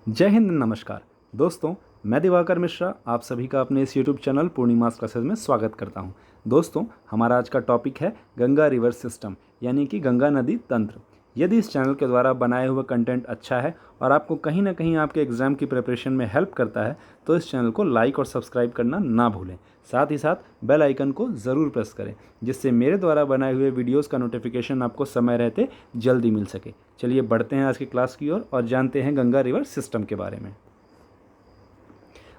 जय हिंद, नमस्कार दोस्तों। मैं दिवाकर मिश्रा आप सभी का अपने इस यूट्यूब चैनल पूर्णिमास क्लासेस में स्वागत करता हूं। दोस्तों, हमारा आज का टॉपिक है गंगा रिवर सिस्टम यानी कि गंगा नदी तंत्र। यदि इस चैनल के द्वारा बनाए हुए कंटेंट अच्छा है और आपको कहीं ना कहीं आपके एग्ज़ाम की प्रिपरेशन में हेल्प करता है तो इस चैनल को लाइक और सब्सक्राइब करना ना भूलें। साथ ही साथ बेल आइकन को ज़रूर प्रेस करें जिससे मेरे द्वारा बनाए हुए वीडियोस का नोटिफिकेशन आपको समय रहते जल्दी मिल सके। चलिए बढ़ते हैं आज की क्लास की ओर और जानते हैं गंगा रिवर सिस्टम के बारे में।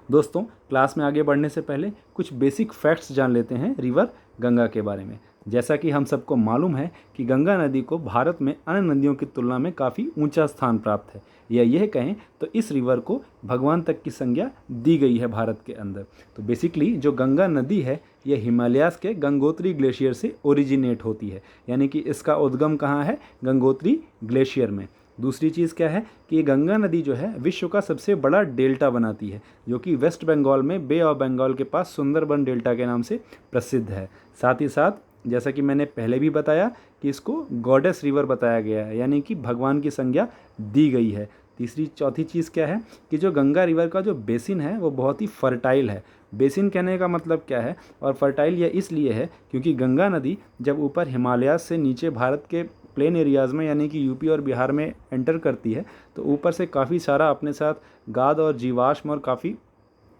दोस्तों, क्लास में आगे बढ़ने से पहले कुछ बेसिक फैक्ट्स जान लेते हैं रिवर गंगा के बारे में। जैसा कि हम सबको मालूम है कि गंगा नदी को भारत में अन्य नदियों की तुलना में काफ़ी ऊंचा स्थान प्राप्त है, या यह कहें तो इस रिवर को भगवान तक की संज्ञा दी गई है भारत के अंदर। तो बेसिकली जो गंगा नदी है यह हिमालयाज़ के गंगोत्री ग्लेशियर से ओरिजिनेट होती है, यानी कि इसका उद्गम कहाँ है? गंगोत्री ग्लेशियर में। दूसरी चीज़ क्या है कि ये गंगा नदी जो है विश्व का सबसे बड़ा डेल्टा बनाती है, जो कि वेस्ट बंगाल में बे ऑफ बंगाल के पास सुंदरबन डेल्टा के नाम से प्रसिद्ध है। साथ ही साथ जैसा कि मैंने पहले भी बताया कि इसको गॉडेस रिवर बताया गया है, यानी कि भगवान की संज्ञा दी गई है। चौथी चीज़ क्या है कि जो गंगा रिवर का जो बेसिन है वो बहुत ही फर्टाइल है। बेसिन कहने का मतलब क्या है और फर्टाइल यह इसलिए है क्योंकि गंगा नदी जब ऊपर हिमालय से नीचे भारत के प्लेन एरियाज़ में यानी कि यूपी और बिहार में एंटर करती है तो ऊपर से काफ़ी सारा अपने साथ गाद और जीवाश्म और काफ़ी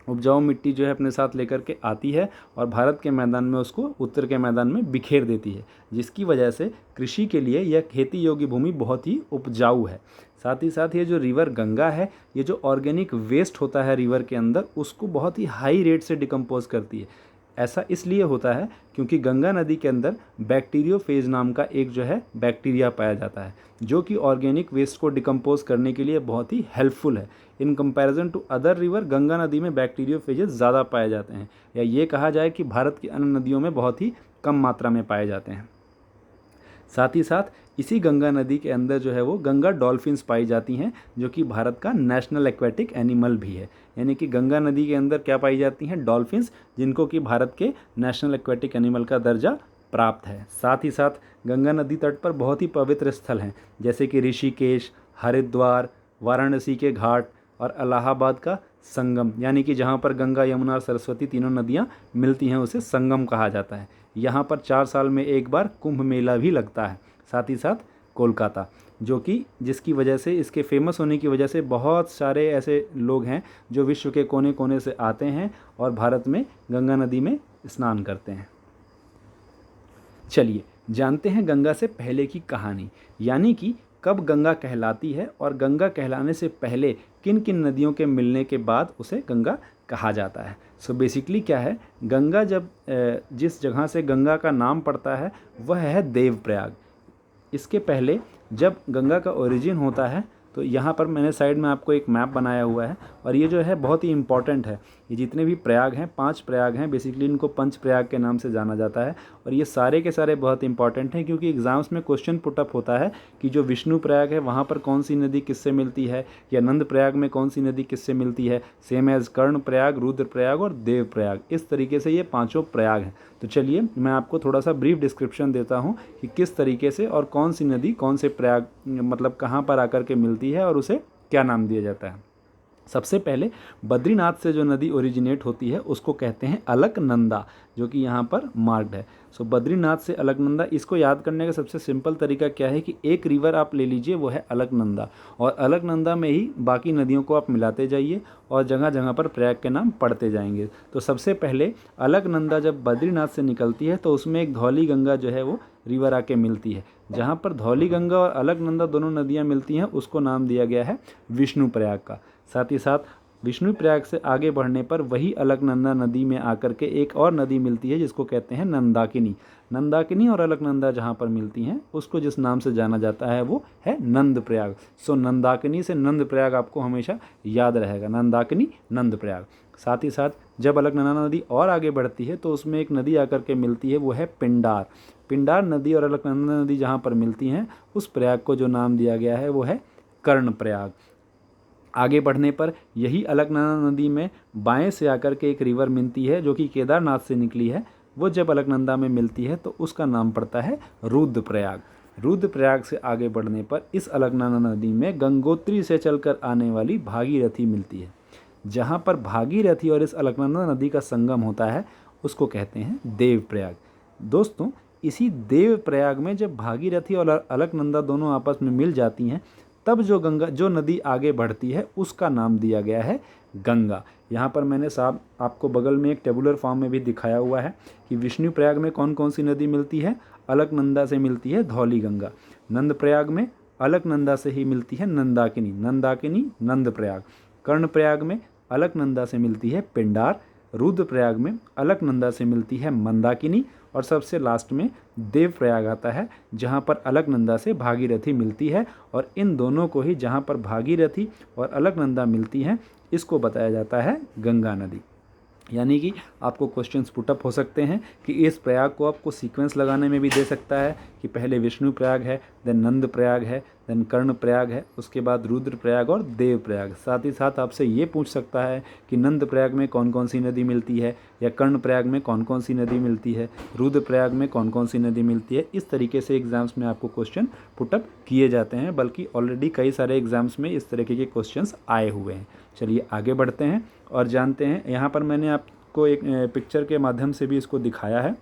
उपजाऊ मिट्टी जो है अपने साथ लेकर के आती है और भारत के मैदान में उसको उत्तर के मैदान में बिखेर देती है, जिसकी वजह से कृषि के लिए यह खेती योग्य भूमि बहुत ही उपजाऊ है। साथ ही साथ ये जो रिवर गंगा है ये जो ऑर्गेनिक वेस्ट होता है रिवर के अंदर उसको बहुत ही हाई रेट से डिकम्पोज करती है। ऐसा इसलिए होता है क्योंकि गंगा नदी के अंदर बैक्टीरियोफेज नाम का एक जो है बैक्टीरिया पाया जाता है, जो कि ऑर्गेनिक वेस्ट को डिकम्पोज करने के लिए बहुत ही हेल्पफुल है। In comparison to other river Ganga नदी में बैक्टीरियोफेजेस ज़्यादा पाए जाते हैं, या ये कहा जाए कि भारत की अन्य नदियों में बहुत ही कम मात्रा में पाए जाते हैं। साथ ही साथ इसी गंगा नदी के अंदर जो है वो गंगा डॉल्फिन्स पाई जाती हैं, जो कि भारत का नेशनल एक्वेटिक एनिमल भी है। यानी कि गंगा नदी के अंदर क्या पाई जाती हैं? डॉल्फिन्स, जिनको कि भारत के नेशनल एक्वेटिक एनिमल का दर्जा प्राप्त है। साथ ही साथ गंगा नदी तट पर बहुत ही पवित्र स्थल हैं, जैसे कि ऋषिकेश, हरिद्वार, वाराणसी के घाट और इलाहाबाद का संगम, यानी कि जहाँ पर गंगा, यमुना और सरस्वती तीनों नदियाँ मिलती हैं उसे संगम कहा जाता है। यहाँ पर 4 साल में एक बार कुंभ मेला भी लगता है। साथ ही साथ कोलकाता, जो कि जिसकी वजह से, इसके फेमस होने की वजह से बहुत सारे ऐसे लोग हैं जो विश्व के कोने कोने से आते हैं और भारत में गंगा नदी में स्नान करते हैं। चलिए जानते हैं गंगा से पहले की कहानी, यानी कि कब गंगा कहलाती है और गंगा कहलाने से पहले किन किन नदियों के मिलने के बाद उसे गंगा कहा जाता है। सो बेसिकली क्या है, गंगा जब जिस जगह से गंगा का नाम पड़ता है वह है देवप्रयाग। इसके पहले जब गंगा का ओरिजिन होता है तो यहाँ पर मैंने साइड में आपको एक मैप बनाया हुआ है और ये जो है बहुत ही इंपॉर्टेंट है। ये जितने भी प्रयाग हैं, 5 प्रयाग हैं, बेसिकली इनको पंच प्रयाग के नाम से जाना जाता है और ये सारे के सारे बहुत इंपॉर्टेंट हैं क्योंकि एग्ज़ाम्स में क्वेश्चन पुटअप होता है कि जो विष्णु प्रयाग है वहाँ पर कौन सी नदी किससे मिलती है, या नंद प्रयाग में कौन सी नदी किससे मिलती है, सेम एज़ कर्ण प्रयाग, रुद्र प्रयाग और देव प्रयाग। इस तरीके से ये 5 प्रयाग हैं। तो चलिए मैं आपको थोड़ा सा ब्रीफ डिस्क्रिप्शन देता हूँ कि किस तरीके से और कौन सी नदी कौन से प्रयाग मतलब कहाँ पर आकर के मिलती है और उसे क्या नाम दिया जाता है। सबसे पहले बद्रीनाथ से जो नदी ओरिजिनेट होती है उसको कहते हैं अलकनंदा, जो कि यहाँ पर मार्क्ड है। सो बद्रीनाथ से अलकनंदा, इसको याद करने का सबसे सिंपल तरीका क्या है कि एक रिवर आप ले लीजिए, वो है अलकनंदा, और अलकनंदा में ही बाकी नदियों को आप मिलाते जाइए और जगह जगह पर प्रयाग के नाम पढ़ते जाएंगे। तो सबसे पहले अलकनंदा जब बद्रीनाथ से निकलती है तो उसमें एक धौली गंगा जो है वो रिवर आके मिलती है। जहाँ पर धौली गंगा और अलकनंदा दोनों नदियाँ मिलती हैं उसको नाम दिया गया है विष्णु प्रयाग का। साथ ही साथ विष्णु प्रयाग से आगे बढ़ने पर वही अलकनंदा नदी में आकर के एक और नदी मिलती है जिसको कहते हैं नंदाकिनी। नंदाकिनी और अलकनंदा जहाँ पर मिलती हैं उसको जिस नाम से जाना जाता है वो है नंद प्रयाग। सो नंदाकिनी से नंद प्रयाग आपको हमेशा याद रहेगा, नंदाकिनी नंद प्रयाग। साथ ही साथ जब अलकनंदा नदी और आगे बढ़ती है तो उसमें एक नदी आकर के मिलती है, वो है पिंडार। पिंडार नदी और अलकनंदा नदी जहाँ पर मिलती हैं उस प्रयाग को जो नाम दिया गया है वो है कर्ण प्रयाग। आगे बढ़ने पर यही अलकनंदा नदी में बाएं से आकर के एक रिवर मिलती है जो कि केदारनाथ से निकली है। वो जब अलकनंदा में मिलती है तो उसका नाम पड़ता है रुद्रप्रयाग। रुद्रप्रयाग से आगे बढ़ने पर इस अलकनंदा नदी में गंगोत्री से चलकर आने वाली भागीरथी मिलती है। जहाँ पर भागीरथी और इस अलकनंदा नदी का संगम होता है उसको कहते हैं देवप्रयाग। दोस्तों, इसी देवप्रयाग में जब भागीरथी और अलकनंदा दोनों आपस में मिल जाती हैं तब जो नदी आगे बढ़ती है उसका नाम दिया गया है गंगा। यहाँ पर मैंने साहब आपको बगल में एक टेबुलर फॉर्म में भी दिखाया हुआ है कि विष्णुप्रयाग में कौन कौन सी नदी मिलती है। अलकनंदा से मिलती है धौली गंगा, नंदप्रयाग में अलकनंदा से ही मिलती है नंदाकिनी, नंदप्रयाग, कर्णप्रयाग में अलकनंदा से मिलती है पिंडार, रुद्रप्रयाग में अलकनंदा से मिलती है मंदाकिनी और सबसे लास्ट में देवप्रयाग आता है जहाँ पर अलकनंदा से भागीरथी मिलती है। और इन दोनों को ही जहाँ पर भागीरथी और अलकनंदा मिलती हैं इसको बताया जाता है गंगा नदी। यानी कि आपको क्वेश्चंस पुटअप हो सकते हैं कि इस प्रयाग को आपको सीक्वेंस लगाने में भी दे सकता है कि पहले विष्णु प्रयाग है, देन नंद प्रयाग है, देन कर्ण प्रयाग है, उसके बाद रुद्र प्रयाग और देव प्रयाग। साथ ही साथ आपसे ये पूछ सकता है कि नंद प्रयाग में कौन कौन सी नदी मिलती है, या कर्ण प्रयाग में कौन कौन सी नदी मिलती है, रुद्र प्रयाग में कौन कौन सी नदी मिलती है। इस तरीके से एग्जाम्स में आपको क्वेश्चन पुटअप किए जाते हैं, बल्कि ऑलरेडी कई सारे एग्जाम्स में इस तरीके के क्वेश्चंस आए हुए हैं। चलिए आगे बढ़ते हैं और जानते हैं। यहाँ पर मैंने आपको एक पिक्चर के माध्यम से भी इसको दिखाया है,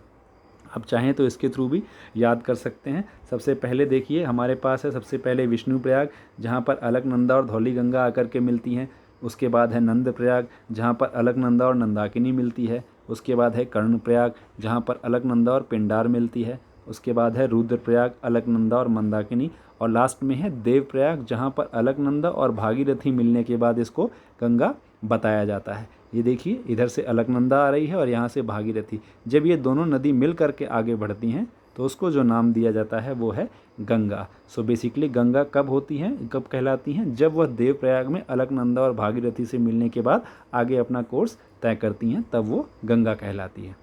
आप चाहें तो इसके थ्रू भी याद कर सकते हैं। सबसे पहले देखिए हमारे पास है सबसे पहले विष्णु प्रयाग जहाँ पर अलकनंदा और धौली गंगा आकर के मिलती हैं। उसके बाद है नंद प्रयाग जहाँ पर अलकनंदा और नंदाकिनी मिलती है। उसके बाद है कर्ण प्रयाग जहाँ पर अलकनंदा और पिंडार मिलती है। उसके बाद है रुद्र प्रयाग, अलकनंदा और मंदाकिनी, और लास्ट में है देव प्रयाग जहाँ पर अलकनंदा और भागीरथी मिलने के बाद इसको गंगा बताया जाता है। ये देखिए इधर से अलकनंदा आ रही है और यहाँ से भागीरथी। जब ये दोनों नदी मिल करके आगे बढ़ती हैं तो उसको जो नाम दिया जाता है वो है गंगा। सो बेसिकली गंगा कब होती हैं, कब कहलाती हैं? जब वह देवप्रयाग में अलकनंदा और भागीरथी से मिलने के बाद आगे अपना कोर्स तय करती हैं, तब वो गंगा कहलाती है।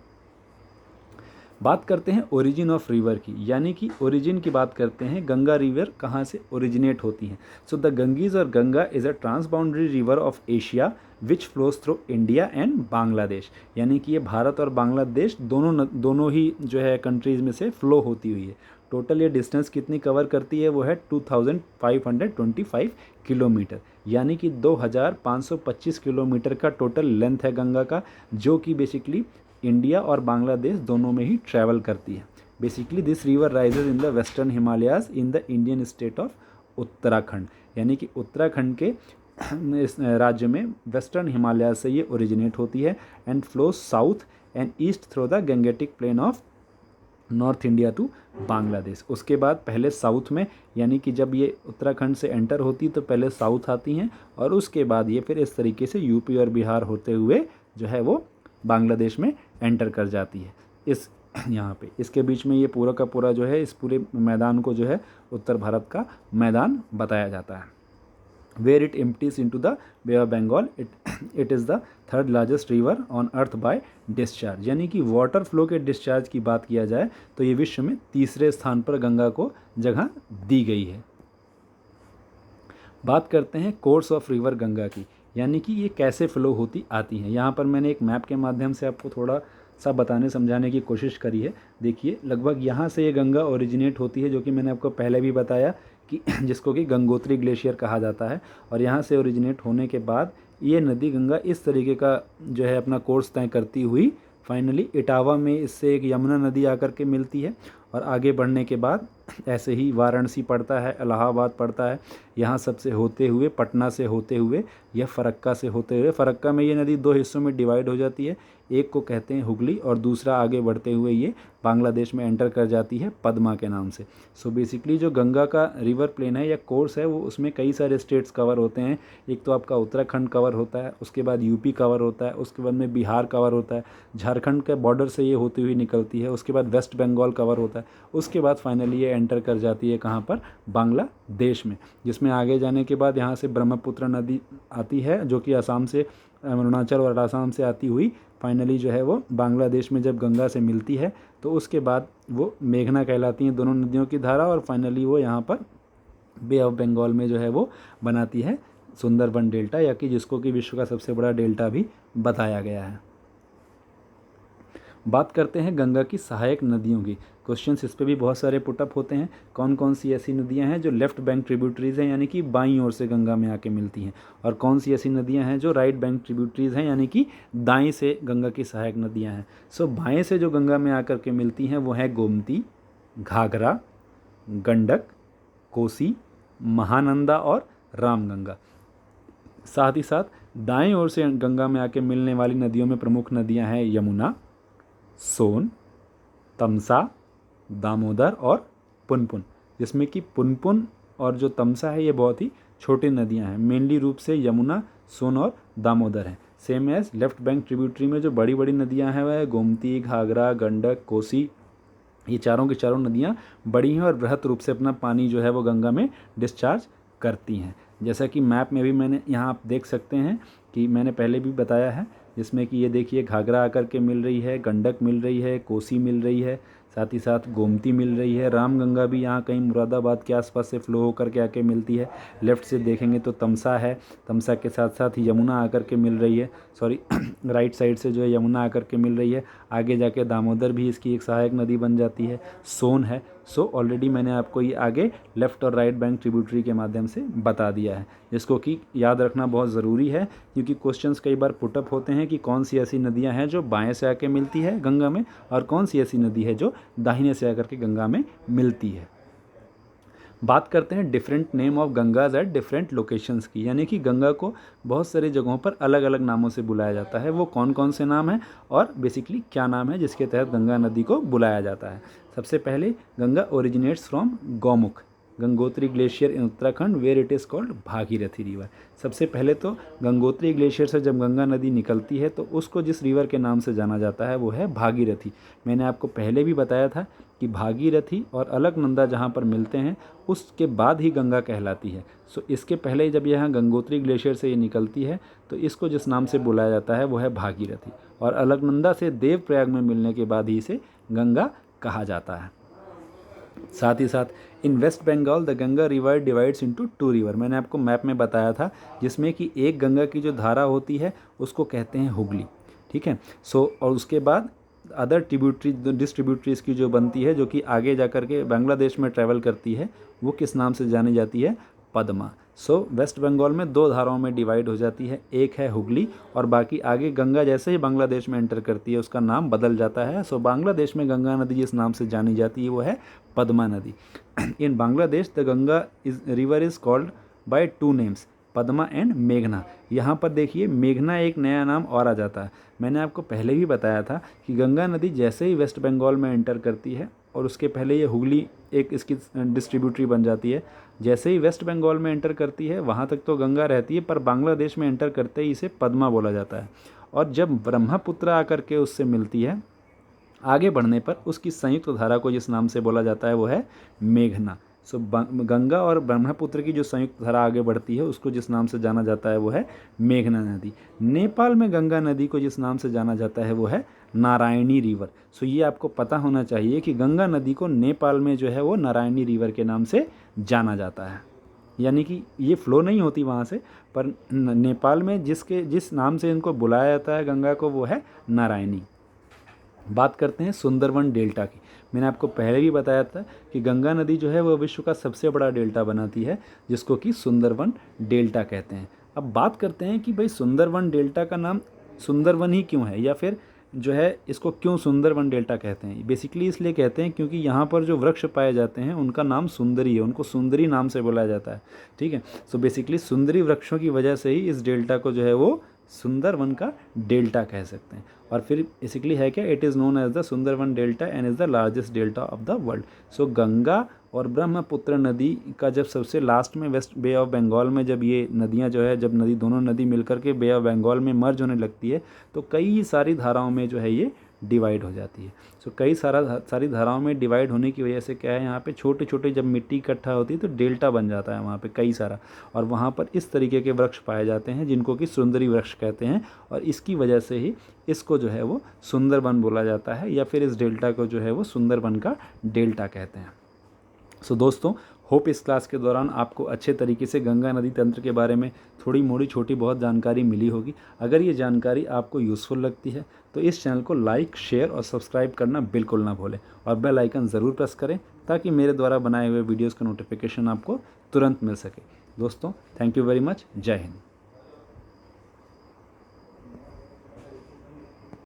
बात करते हैं ओरिजिन ऑफ रिवर की, यानी कि ओरिजिन की बात करते हैं, गंगा रिवर कहाँ से ओरिजिनेट होती हैं। सो द गंगीज और Ganga is a transboundary river of Asia which flows through India and Bangladesh. यानी कि ये भारत और बांग्लादेश दोनों ही जो है कंट्रीज़ में से फ्लो होती हुई है। टोटल ये डिस्टेंस कितनी कवर करती है वो है 2525 किलोमीटर, यानी कि 2525 किलोमीटर का टोटल लेंथ है गंगा का, जो कि बेसिकली इंडिया और बांग्लादेश दोनों में ही ट्रैवल करती है। Basically this river rises in the western Himalayas in the Indian state of Uttarakhand. यानी कि उत्तराखंड के इस राज्य में वेस्टर्न हिमालय से ये ओरिजिनेट होती है and flows south and east through the Gangetic plain of north India to Bangladesh. उसके बाद पहले साउथ में, यानी कि जब ये उत्तराखंड से एंटर होती तो पहले साउथ आती हैं और उसके बाद ये फिर इस तरीके से यूपी और बिहार होते हुए जो है वो बांग्लादेश में एंटर कर जाती है। इस यहाँ पे इसके बीच में ये पूरा का पूरा जो है इस पूरे मैदान को जो है उत्तर भारत का मैदान बताया जाता है। Where it empties into the Bay of Bengal, it is the third largest river on earth by discharge. यानी कि वाटर फ्लो के डिस्चार्ज की बात किया जाए तो ये विश्व में तीसरे स्थान पर गंगा को जगह दी गई है। बात करते हैं कोर्स ऑफ रिवर गंगा की, यानी कि ये कैसे फ्लो होती आती हैं। यहाँ पर मैंने एक मैप के माध्यम से आपको थोड़ा सा बताने समझाने की कोशिश करी है। देखिए लगभग यहाँ से ये गंगा ओरिजिनेट होती है, जो कि मैंने आपको पहले भी बताया कि जिसको कि गंगोत्री ग्लेशियर कहा जाता है। और यहाँ से ओरिजिनेट होने के बाद ये नदी गंगा इस तरीके का जो है अपना कोर्स तय करती हुई फाइनली इटावा में इससे एक यमुना नदी आकर के मिलती है। और आगे बढ़ने के बाद ऐसे ही वाराणसी पड़ता है, इलाहाबाद पड़ता है, यहाँ सबसे होते हुए पटना से होते हुए यह फरक्का से होते हुए, फरक्का में ये नदी दो हिस्सों में डिवाइड हो जाती है। एक को कहते हैं हुगली और दूसरा आगे बढ़ते हुए ये बांग्लादेश में एंटर कर जाती है पद्मा के नाम से। सो बेसिकली जो गंगा का रिवर प्लेन है या कोर्स है वो उसमें कई सारे स्टेट्स कवर होते हैं। एक तो आपका उत्तराखंड कवर होता है, उसके बाद यूपी कवर होता है, उसके बाद में बिहार कवर होता है, झारखंड के बॉर्डर से ये होती हुई निकलती है, उसके बाद वेस्ट बंगाल कवर होता है, उसके बाद फाइनली ये एंटर कर जाती है कहाँ पर, बांग्लादेश में, जिसमें आगे जाने के बाद यहाँ से ब्रह्मपुत्र नदी आती है जो कि असम से, अरुणाचल और आसाम से आती हुई फाइनली जो है वो बांग्लादेश में जब गंगा से मिलती है तो उसके बाद वो मेघना कहलाती हैं दोनों नदियों की धारा, और फाइनली वो यहाँ पर बे ऑफ बंगाल में जो है वो बनाती है सुंदरबन डेल्टा, या कि जिसको कि विश्व का सबसे बड़ा डेल्टा भी बताया गया है। बात करते हैं गंगा की सहायक नदियों की। क्वेश्चंस इस पे भी बहुत सारे पुटअप होते हैं। कौन कौन सी ऐसी नदियां हैं जो लेफ्ट बैंक ट्रिब्यूटरीज हैं यानी कि बाईं ओर से गंगा में आके मिलती हैं, और कौन सी ऐसी नदियां हैं जो राइट बैंक ट्रिब्यूटरीज हैं यानी कि दाएं से गंगा की सहायक नदियां हैं। सो बाएं से जो गंगा में आकर के मिलती हैं वो है गोमती, घाघरा, गंडक, कोसी, महानंदा और रामगंगा। साथ ही साथ दाएं ओर से गंगा में आके मिलने वाली नदियों में प्रमुख नदियां हैं यमुना, सोन, तमसा, दामोदर और पुनपुन, जिसमें कि पुनपुन और जो तमसा है ये बहुत ही छोटी नदियां हैं। मेनली रूप से यमुना, सोन और दामोदर हैं। Same as left bank tributary में जो बड़ी बड़ी नदियां हैं वह है गोमती, घाघरा, गंडक, कोसी। ये चारों की चारों नदियाँ बड़ी हैं और बृहत रूप से अपना पानी जो है वो गंगा में डिस्चार्ज करती हैं। जैसा कि मैप में भी मैंने यहाँ आप देख सकते हैं कि मैंने पहले भी बताया है, जिसमें कि ये देखिए घाघरा आकर के मिल रही है, गंडक मिल रही है, कोसी मिल रही है, साथ ही साथ गोमती मिल रही है, रामगंगा भी यहाँ कहीं मुरादाबाद के आसपास से फ्लो होकर के आके मिलती है। लेफ़्ट से देखेंगे तो तमसा है, तमसा के साथ साथ यमुना आकर के मिल रही है, सॉरी राइट साइड से जो है यमुना आकर के मिल रही है। आगे जाके दामोदर भी इसकी एक सहायक नदी बन जाती है, सोन है। सो ऑलरेडी मैंने आपको ये आगे लेफ़्ट और राइट बैंक ट्रिब्यूटरी के माध्यम से बता दिया है, जिसको कि याद रखना बहुत ज़रूरी है, क्योंकि क्वेश्चंस कई बार पुटअप होते हैं कि कौन सी ऐसी नदियां हैं जो बाएं से आके मिलती है गंगा में और कौन सी ऐसी नदी है जो दाहिने से आकर के गंगा में मिलती है। बात करते हैं different name of Gangas at different locations की, यानी कि गंगा को बहुत सारी जगहों पर अलग अलग नामों से बुलाया जाता है। वो कौन कौन से नाम हैं और बेसिकली क्या नाम है जिसके तहत गंगा नदी को बुलाया जाता है। सबसे पहले Ganga originates from Gaumukh, Gangotri glacier in Uttarakhand where it is called Bhagirathi river. सबसे पहले तो गंगोत्री ग्लेशियर से जब गंगा नदी निकलती है तो उसको जिस रिवर के नाम से जाना जाता है वो है भागीरथी। मैंने आपको पहले भी बताया था कि भागीरथी और अलकनंदा जहाँ पर मिलते हैं उसके बाद ही गंगा कहलाती है। सो इसके पहले जब यहाँ गंगोत्री ग्लेशियर से ये निकलती है तो इसको जिस नाम से बुलाया जाता है वो है भागीरथी, और अलकनंदा से देवप्रयाग में मिलने के बाद ही इसे गंगा कहा जाता है। साथ ही साथ in West Bengal the Ganga river divides into 2 river. मैंने आपको मैप में बताया था, जिसमें कि एक गंगा की जो धारा होती है उसको कहते हैं हुगली, ठीक है। और उसके बाद अदर डिस्ट्रीब्यूटरीज की जो बनती है जो कि आगे जा कर के बांग्लादेश में ट्रैवल करती है वो किस नाम से जानी जाती है, पद्मा। वेस्ट बंगाल में 2 धाराओं में डिवाइड हो जाती है, एक है हुगली और बाकी आगे गंगा जैसे ही बांग्लादेश में एंटर करती है उसका नाम बदल जाता है। बांग्लादेश में गंगा नदी जिस नाम से जानी जाती है वो है पद्मा नदी। In Bangladesh the Ganga river is called by 2 names, Padma and मेघना। यहाँ पर देखिए मेघना एक नया नाम और आ जाता है। मैंने आपको पहले भी बताया था कि गंगा नदी जैसे ही वेस्ट बंगाल में एंटर करती है और उसके पहले ये हुगली एक इसकी डिस्ट्रीब्यूटरी बन जाती है, जैसे ही वेस्ट बंगाल में एंटर करती है वहाँ तक तो गंगा रहती है, पर बांग्लादेश में एंटर करते ही इसे पद्मा बोला जाता है। और जब ब्रह्मपुत्र आकर के उससे मिलती है आगे बढ़ने पर उसकी संयुक्त धारा को जिस नाम से बोला जाता है वो है मेघना। गंगा और ब्रह्मपुत्र की जो संयुक्त धारा आगे बढ़ती है उसको जिस नाम से जाना जाता है वो है मेघना नदी। नेपाल में गंगा नदी को जिस नाम से जाना जाता है वो है नारायणी रिवर। ये आपको पता होना चाहिए कि गंगा नदी को नेपाल में जो है वो नारायणी रिवर के नाम से जाना जाता है, यानी कि ये फ्लो नहीं होती वहाँ से, पर नेपाल में जिस नाम से इनको बुलाया जाता है गंगा को वो है नारायणी। बात करते हैं सुंदरवन डेल्टा की। मैंने आपको पहले भी बताया था कि गंगा नदी जो है वो विश्व का सबसे बड़ा डेल्टा बनाती है, जिसको कि सुंदरवन डेल्टा कहते हैं। अब बात करते हैं कि भाई सुंदरवन डेल्टा का नाम सुंदरवन ही क्यों है, या फिर जो है इसको क्यों सुंदरवन डेल्टा कहते हैं। बेसिकली इसलिए कहते हैं क्योंकि यहाँ पर जो वृक्ष पाए जाते हैं उनका नाम सुंदरी है, उनको सुंदरी नाम से बुलाया जाता है, ठीक है। बेसिकली सुंदरी वृक्षों की वजह से ही इस डेल्टा को जो है वो सुंदरवन का डेल्टा कह सकते हैं। और फिर बेसिकली है क्या, it is known as the Sundarban delta and is the largest delta of the world. Ganga और ब्रह्मपुत्र नदी का जब सबसे लास्ट में वेस्ट बे ऑफ बंगाल में जब ये नदियाँ जो है जब दोनों नदी मिलकर के बे ऑफ बंगाल में मर्ज होने लगती है तो कई सारी धाराओं में जो है ये डिवाइड हो जाती है। कई सारी धाराओं में डिवाइड होने की वजह से क्या है, यहाँ पे छोटे छोटे जब मिट्टी इकट्ठा होती है तो डेल्टा बन जाता है वहाँ पे कई सारा, और वहाँ पर इस तरीके के वृक्ष पाए जाते हैं जिनको कि सुंदरी वृक्ष कहते हैं, और इसकी वजह से ही इसको जो है वो सुंदरवन बोला जाता है, या फिर इस डेल्टा को जो है वो सुंदरवन का डेल्टा कहते हैं। दोस्तों, होप इस क्लास के दौरान आपको अच्छे तरीके से गंगा नदी तंत्र के बारे में थोड़ी मोड़ी छोटी बहुत जानकारी मिली होगी। अगर ये जानकारी आपको यूज़फुल लगती है तो इस चैनल को लाइक, शेयर और सब्सक्राइब करना बिल्कुल ना भूलें और बेल आइकन ज़रूर प्रेस करें ताकि मेरे द्वारा बनाए हुए वीडियोज़ का नोटिफिकेशन आपको तुरंत मिल सके। दोस्तों, थैंक यू वेरी मच। जय हिंद।